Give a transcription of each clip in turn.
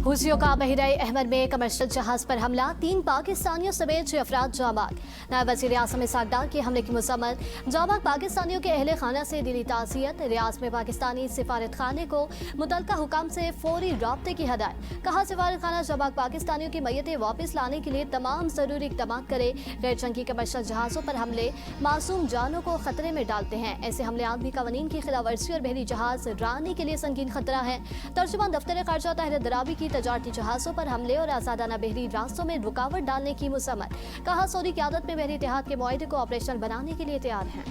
हुसियों का बहराए अहमद में कमर्शियल जहाज पर हमला, 3 पाकिस्तानियों समेत 6 अफराद जाबाक। नायब वज़ीर आज़म इसाकडार के हमले की मसम्मत, जाबाक पाकिस्तानियों के अहले खाना से दिली ताज़ियत। रियाद में पाकिस्तानी सिफारत खाने को मुतल्लिका हुकाम से फौरी राब्ते की हदायत। कहा सिफारत खाना जाबाक पाकिस्तानियों की मैयतें वापस लाने के लिए तमाम ज़रूरी इक़दाम करे। गैर जंगी कमर्शियल जहाज़ों पर हमले मासूम जानों को खतरे में डालते हैं। ऐसे हमले आदमी कानून की खिलाफवर्जी और बहरी जहाज रानी के लिए संगीन खतरा है। तर्जुमान दफ्तर खारजा ताहिर दराबी की तजारती जहाज़ों पर हमले और आज़ादाना बहरी रास्तों में रुकावट डालने की मुसम्मत। कहा सऊदी क़यादत में बहरी इत्तेहाद के मुआहदे को ऑपरेशनल बनाने के लिए तैयार हैं।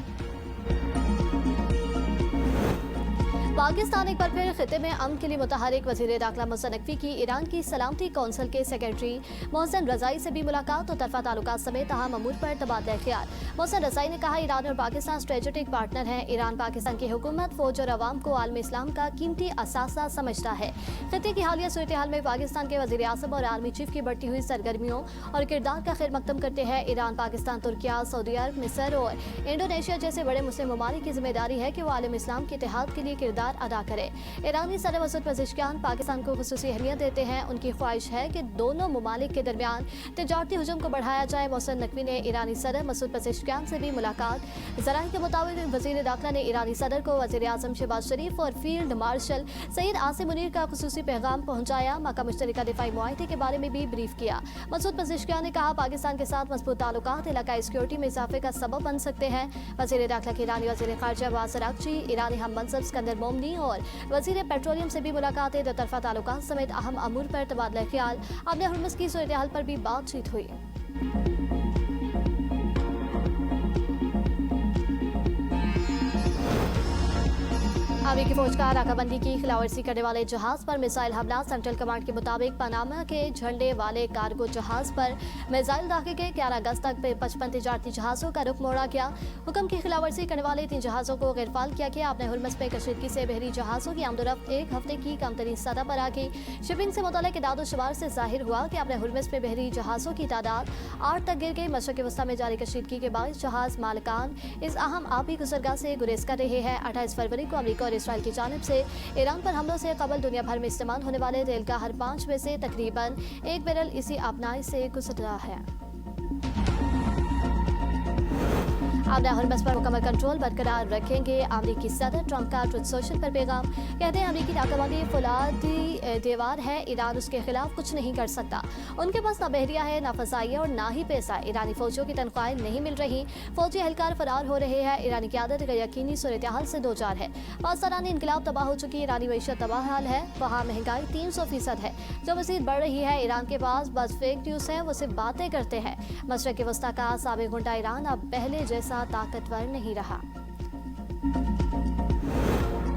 पाकिस्तान एक बार फिर खिते में अमन के लिए मुतहरिक वज़ीर दाखिला मोहसिन नकवी की ईरान की सलामती कौंसिल के सेक्रेटरी मोहसिन रज़ाई से भी मुलाकात और तरफा ताल्लुकात समेत अहम अमूर पर तबादला ख्याल। मोहसिन रज़ाई ने कहा ईरान और पाकिस्तान स्ट्रेटेजिक पार्टनर हैं। ईरान पाकिस्तान की हुकूमत, फौज और अवाम को आलम इस्लाम का कीमती असासा समझता है। खिते की हालिया सूरत हाल में पाकिस्तान के वज़ीर आज़म और आर्मी चीफ की बढ़ती हुई सरगर्मियों और किरदार का खैर मकदम करते हैं। ईरान, पाकिस्तान, तुर्किया, सऊदी अरब, मिस्र और इंडोनेशिया जैसे बड़े मुस्लिम ममालिक की जिम्मेदारी है कि वो आलम इस्लाम के इत्तेहाद के लिए किरदार अदा करे। ईरानी सदर मसूद पज़ेश्कियान पाकिस्तान को खुसूसी अहमियत देते हैं। उनकी ख्वाहिश है कि दोनों ममालिक के दरमियान तजारती हुजूम को बढ़ाया जाए। मोहसिन नकवी ने ईरानी सदर मसूद पज़ेश्कियान से भी मुलाकात। ज़राए के मुताबिक वज़ीर दाखिला ने ईरानी सदर को वज़ीर आज़म शहबाज शरीफ और फील्ड मार्शल सैयद आसिम मुनीर का खुसूसी पैगाम पहुँचाया। मक्का मुश्तरका दिफाई मुआहदे के बारे में भी ब्रीफ किया। मसूद पज़ेश्कियान ने कहा पाकिस्तान के साथ मजबूत ताल्लुकात इलाकाई सिक्योरिटी में इजाफे का सबब बन सकते हैं। वज़ीर दाखिला के ईरानी वज़ीर खारजा अब्बास अराग़ची, ईरानी हम मनसब सिकंदर मोमनी और वज़ीर पेट्रोलियम से भी मुलाकातें, दो तरफा ताल्लुकात समेत अहम अमूर पर तबादला ख्याल। अपने हुर्मुज़ की सूरत हाल पर भी बातचीत हुई। अमेरिकी फौज का नाकाबंदी की खिलाफवर्जी करने वाले जहाज पर मिसाइल हमला। सेंट्रल कमांड के मुताबिक पनामा के झंडे वाले कार्गो जहाज पर मिसाइल दागे गए। 11 अगस्त तक 55 तिजारती जहाज़ों का रुख मोड़ा गया। हुक्म की खिलाफवर्जी करने वाले 3 जहाज़ों को गिरफ्तार किया गया। अपने हुर्मुज़ में कशीदगी से बहरी जहाज़ों की आमदोरफ्त एक हफ्ते की कम तरीन सतह पर आ गई। शिपिंग से मुतल्लिक़ इदाद-ओ-शुमार से जाहिर हुआ कि अपने हुर्मुज़ में बहरी जहाज़ों की तादाद 8 तक गिर गई। मशरक़ वस्ता में जारी कशीदगी के बायस जहाज़ मालिकान इस अहम आबी गुज़रगाह से गुरेज कर रहे हैं। 28 फरवरी को अमेरिका और इसराइल की जानिब से ईरान पर हमलों से कबल दुनिया भर में इस्तेमाल होने वाले तेल का हर 5 में से तकरीबन 1 बैरल इसी आबनाई से गुजर रहा है। अपना हुर्मुज़ पर मुकम्मल कंट्रोल बरकरार रखेंगे। अमेरिकी सदर ट्रंप का ट्रुथ सोशल पर पैगाम। कहते हैं अमेरिकी नाकाबंदी फौलादी दीवार है, ईरान उसके खिलाफ कुछ नहीं कर सकता। उनके पास ना बहरिया है, ना फजाइया और ना ही पैसा। ईरानी फौजियों की तनख्वाहें नहीं मिल रही, फौजी एहलकार फरार हो रहे हैं। ईरानी क़यादत यकीनी सूरत हाल से दो चार है। पाकिस्तानी इनकलाब तबाह हो चुकी, ईरानी मईशत तबाह हाल है। वहाँ महंगाई 300% है जो मज़ीद बढ़ रही है। ईरान के पास बस फेक न्यूज़ है, वो सिर्फ बातें करते हैं। मशरक़ वस्ता का साबिक़ गुंडा ईरान अब पहले जैसा ताकतवर नहीं रहा।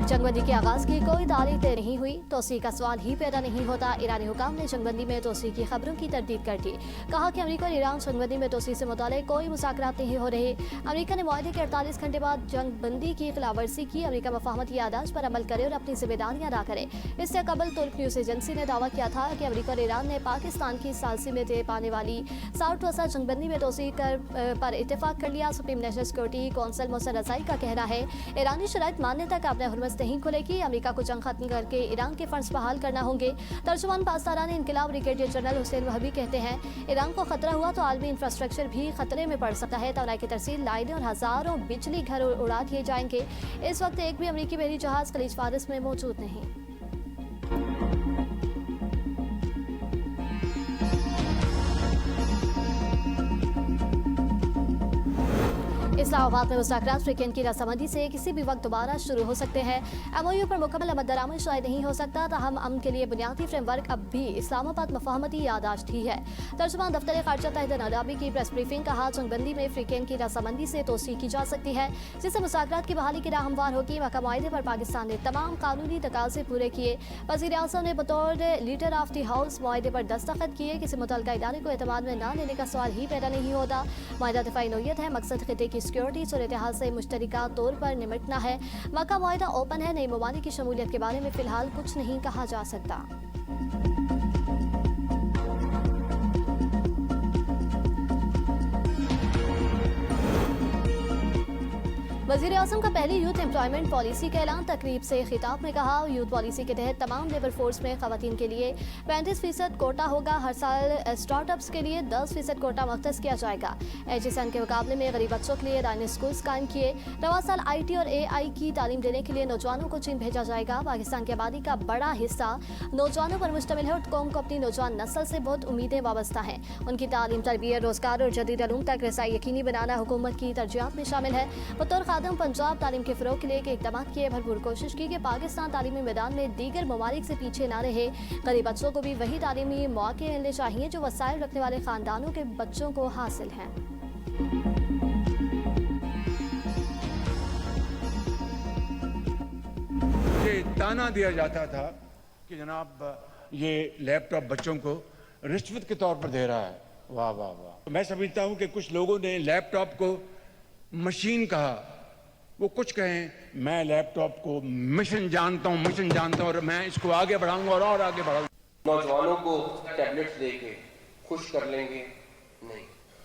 जंगबंदी के आगाज की कोई तारीख तय नहीं हुई, तोसी का सवाल ही पैदा नहीं होता। ईरानी हुकाम ने जंगबंदी में तोसी की खबरों की तरदीद कर दी। कहा कि अमेरिका और ईरान जंगबंदी में तोसी से मुताल्लिक़ कोई मुज़ाकरात नहीं हो रहे। अमेरिका ने मुआहदे के 48 घंटे बाद जंगबंदी की खिलाफवर्जी की। अमेरिका मफाहमती यादाश्त पर अमल करे और अपनी जिम्मेदारियां अदा करे। इससे कबल तुर्क न्यूज़ एजेंसी ने दावा किया था कि अमेरिका और ईरान ने पाकिस्तान की सालसी में दे पाने वाली 60 रोज़ा जंगबंदी में तोसी पर इत्तेफाक कर लिया। Supreme National Security Council Mohsen Rezaei का कहना है ईरानी शराइत मानने तक अपने हुर्मुज़ नहीं खुलेगी। अमेरिका को जंग खत्म करके ईरान के फंड्स बहाल करना होंगे। तर्जुमान पाकिस्तानी इनकलाब ब्रिगेडियर जनरल हुसैन वहबी कहते हैं ईरान को खतरा हुआ तो आलमी इंफ्रास्ट्रक्चर भी खतरे में पड़ सकता है। तवानाई की तरसील, लाइनें और हज़ारों बिजली घर उड़ा दिए जाएंगे। इस वक्त एक भी अमेरिकी बहरी जहाज खलीज फारिस में मौजूद नहीं। इस्लामाबाद में मुज़ाकरात फ्रीकेन की रजामंदी से किसी भी वक्त दोबारा शुरू हो सकते हैं। एमओयू पर मुकम्मल अमल शायद नहीं हो सकता, ताहम अमन के लिए बुनियादी फ्रेमवर्क अब भी इस्लामाबाद मफाहमती यादाश्त ही है। तर्जुमान दफ्तर खारजा ताहिर दराबी की प्रेस ब्रीफिंग। कहा जंगबंदी में फ्रीकेन की रजामंदी से तोसी की जा सकती है जिससे मुज़ाकरात की बहाली की राह हमवार होगी। मक्का मुआहदे पर पाकिस्तान ने तमाम कानूनी तकाज़े पूरे किए। वज़ीर आज़म ने बतौर लीडर ऑफ द हाउस मुआहदे पर दस्तखत किए। किसी मुतल्लिका इदारे को एतमाद में न लेने का सवाल ही पैदा नहीं होता। मुआहदा दिफाई नौयत है, मकसद खिते की सिक्योरिटी सूरत हाल से मुश्तरका तौर पर निपटना है। मक्का मुआहदा ओपन है, नई ममालिक की शमूलियत के बारे में फिलहाल कुछ नहीं कहा जा सकता। वजीर आजम का पहली यूथ एम्प्लॉयमेंट पॉलिसी का ऐलान। तकरीब से खिताब में कहा, यूथ पॉलिसी के तहत तमाम लेबर फोर्स में खवातीन के लिए 35% कोटा होगा। हर साल स्टार्टअप्स के लिए 10% कोटा मख्तस किया जाएगा। HSN के मुकाबले में गरीब बच्चों के लिए रानी स्कूल्स कायम किए। रवा साल IT और AI की तालीम देने के लिए नौजवानों को चीन भेजा जाएगा। पाकिस्तान की आबादी का बड़ा हिस्सा नौजवानों पर मुश्तमिल है और कौम को अपनी नौजवान नस्ल से बहुत उम्मीदें वाबस्ता हैं। उनकी तालीम, तरबियत, रोजगार और जदीद इल्म तक रसाई यकीनी बनाना हुकूमत की तरजीहात में शामिल है। बतौर खादम पंजाब तालीम के फ़रोग़ के लिए इक़दाम किए, भरपूर कोशिश की कि पाकिस्तान तालीमी मैदान में दीगर ममालिक से पीछे ना रहे। गरीब बच्चों को भी वही तालीमी मौके मिलने चाहिए जो वसाइल रखने वाले ख़ानदानों के बच्चों को हासिल हैं। ये ताना दिया जाता था कि जनाब ये लैपटॉप बच्चों को रिश्वत के तौर पर दे रहा है। वाह वाह वाह। मैं समझता हूं कि कुछ लोगों ने लैपटॉप को मशीन कहा। वो कुछ कहें, मैं लैपटॉप को मिशन जानता हूं, मिशन जानता हूं और मैं इसको आगे बढ़ाऊंगा और आगे बढ़ाऊंगा। नौजवानों को टैबलेट्स देके खुश कर लेंगे नहीं,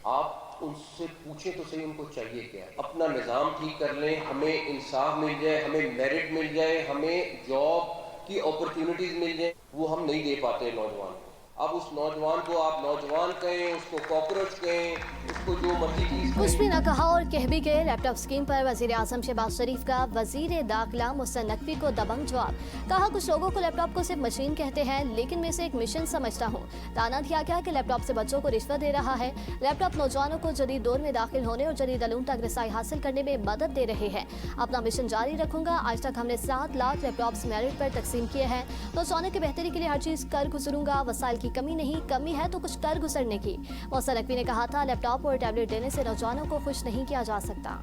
आप उनसे पूछें तो सही उनको चाहिए क्या। अपना निज़ाम ठीक कर लें, हमें इंसाफ मिल जाए, हमें मेरिट मिल जाए, हमें जॉब की अपॉर्चुनिटीज मिल जाए, वो हम नहीं दे पाते नौजवान को। अब उस नौजवान को आप नौजवान कहें, उसको कॉकरोच कहें, उसको जो मर्जी चीज कुछ भी न कहा और कह भी गए। लैपटॉप स्कीम पर वजीर आजम शहबाज शरीफ का वजीर दाखिला मोहसिन नकवी को दबंग जवाब। कहा, कुछ लोगों को लैपटॉप को सिर्फ मशीन कहते हैं, लेकिन मैं इसे एक मिशन समझता हूँ। ताना दिया गया कि लैपटॉप से बच्चों को रिश्वत दे रहा है। लैपटॉप नौजवानों को जदीद दौर में दाखिल होने और जदीद इल्म तक रसाई हासिल करने में मदद दे रहे हैं। अपना मिशन जारी रखूंगा। आज तक हमने 7 लाख लैपटॉप्स मेरिट पर तकसीम किए हैं। नौजवानों की बेहतरी के लिए हर चीज कर गुजरूंगा। वसाइल की कमी नहीं, कमी है तो कुछ कर गुजरने की। मोहसिन नकवी ने कहा था, लैपटॉप और टैबलेट देने से नौजवानों को खुश नहीं किया जा सकता।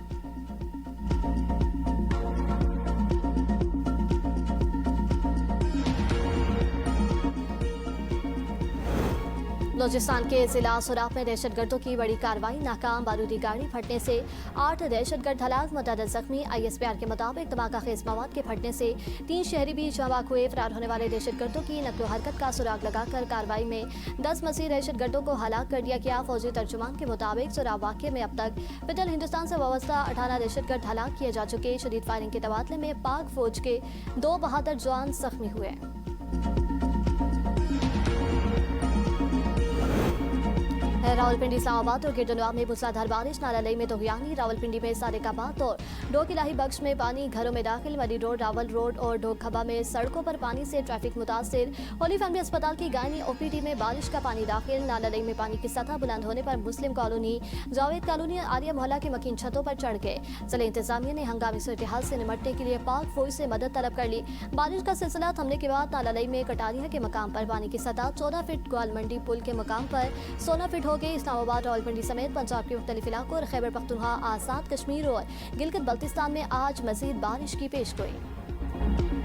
बलूचिस्तान के जिला सुराब में दहशतगर्दों की बड़ी कार्रवाई नाकाम। बारूदी गाड़ी फटने से 8 दहशतगर्द हलाक, मुतअद्दिद जख्मी। ISPR के मुताबिक धमाका खेज मवाद के फटने से 3 शहरी भी जवाक हुए। फरार होने वाले दहशतगर्दों की नकलो हरकत का सुराग लगाकर कार्रवाई में 10 मज़ीद दहशतगर्दों को हलाक कर दिया गया। फौजी तर्जुमान के मुताबिक सुराब वाक़े में अब तक फिटल हिंदुस्तान से वाबस्ता 18 दहशतगर्द हलाक किए जा चुके। शदीद फायरिंग के तबादले में पाक फौज के 2 बहादुर जवान जख्मी हुए। रावलपिंडी, इस्लामाबाद और गिरदनवा में मूसलाधार बारिश। नालालई में दोहियानी, रावलपिंडी में सारेकाबाद और डोक इलाही बख्श में पानी घरों में दाखिल। मरी रोड, रावल रोड और डोक खबा में सड़कों पर पानी से ट्रैफिक मुतासिर। होली फैमिली अस्पताल की गायनी OPD में बारिश का पानी दाखिल। नालालई में पानी की सतह बुलंद होने पर मुस्लिम कॉलोनी, जावेद कॉलोनी, आर्या मोहल्ला के मकीन छतों पर चढ़ गए। जिले इंतजामिया ने हंगामी सूरत-ए-हाल से निपटने के लिए पाक फौज से मदद तलब कर ली। बारिश का सिलसिला थमने के बाद नालालई में कटारिया के मकाम पर पानी की सतह 14 फीट, ग्वाल मंडी पुल के मकाम पर 16 फीट हो गई। इस्लामाबाद, रावलपिंडी समेत पंजाब के मुख्तलिफ इलाकों और खैबर पख्तूनख्वा, आज़ाद कश्मीर और गिलगित बल्तिस्तान में आज मज़ीद बारिश की पेशगोई।